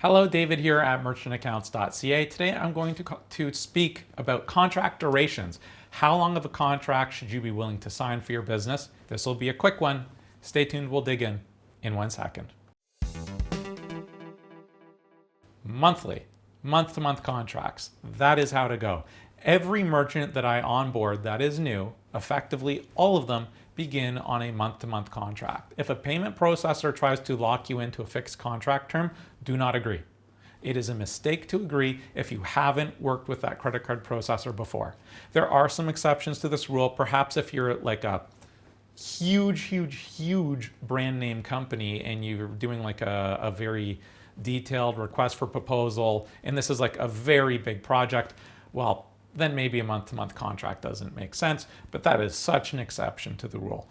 Hello, David here at merchantaccounts.ca. Today I'm going to speak about contract durations. How long of a contract should you be willing to sign for your business? This will be a quick one. Stay tuned, we'll dig in 1 second. Monthly, month-to-month contracts. That is how to go. Every merchant that I onboard that is new, effectively all of them begin on a month-to-month contract. If a payment processor tries to lock you into a fixed contract term, do not agree. It is a mistake to agree if you haven't worked with that credit card processor before. There are some exceptions to this rule. Perhaps if you're like a huge brand name company and you're doing like a very detailed request for proposal, and this is like a very big project, well, then maybe a month-to-month contract doesn't make sense, but that is such an exception to the rule.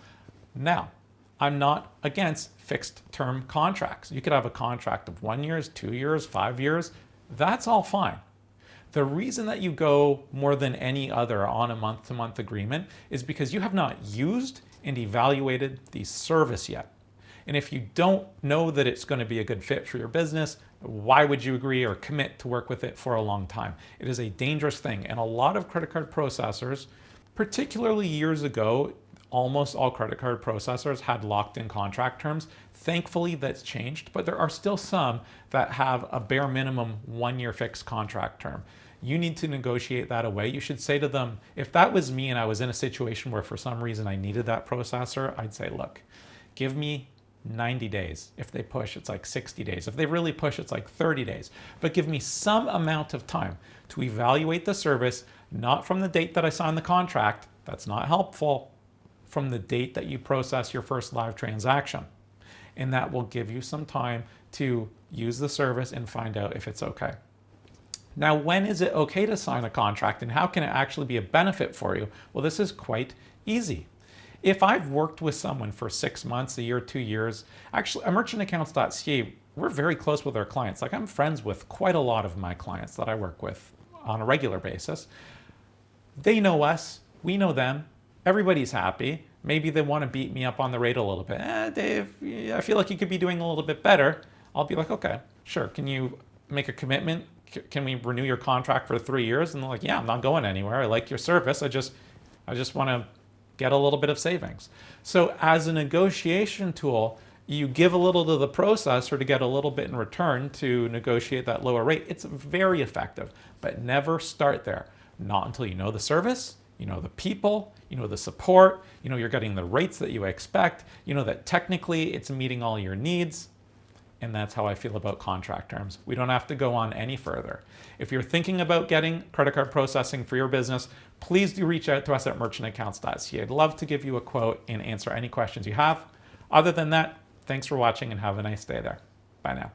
Now, I'm not against fixed term contracts. You could have a contract of 1 year, 2 years, 5 years. That's all fine. The reason that you go more than any other on a month-to-month agreement is because you have not used and evaluated the service yet. And if you don't know that it's going to be a good fit for your business, why would you agree or commit to work with it for a long time? It is a dangerous thing. And a lot of credit card processors, particularly years ago, almost all credit card processors had locked in contract terms. Thankfully, that's changed, but there are still some that have a bare minimum 1 year fixed contract term. You need to negotiate that away. You should say to them, if that was me and I was in a situation where for some reason I needed that processor, I'd say, look, give me 90 days. If they push, it's like 60 days. If they really push, it's like 30 days. But give me some amount of time to evaluate the service, not from the date that I signed the contract. That's not helpful. From the date that you process your first live transaction. And that will give you some time to use the service and find out if it's okay. Now, when is it okay to sign a contract and how can it actually be a benefit for you? Well, this is quite easy. If I've worked with someone for 6 months, a year, 2 years, actually, at merchantaccounts.ca, we're very close with our clients. Like I'm friends with quite a lot of my clients that I work with on a regular basis. They know us, we know them, everybody's happy. Maybe they want to beat me up on the rate a little bit. Dave, I feel like you could be doing a little bit better. I'll be like, okay, sure. Can you make a commitment? Can we renew your contract for 3 years? And they're like, yeah, I'm not going anywhere. I like your service. I just want to get a little bit of savings. So as a negotiation tool, you give a little to the processor to get a little bit in return to negotiate that lower rate. It's very effective, but never start there. Not until you know the service, you know the people, you know the support, you know you're getting the rates that you expect, you know that technically it's meeting all your needs. And that's how I feel about contract terms. We don't have to go on any further. If you're thinking about getting credit card processing for your business, please do reach out to us at merchantaccounts.ca. I'd love to give you a quote and answer any questions you have. Other than that, thanks for watching and have a nice day there. Bye now.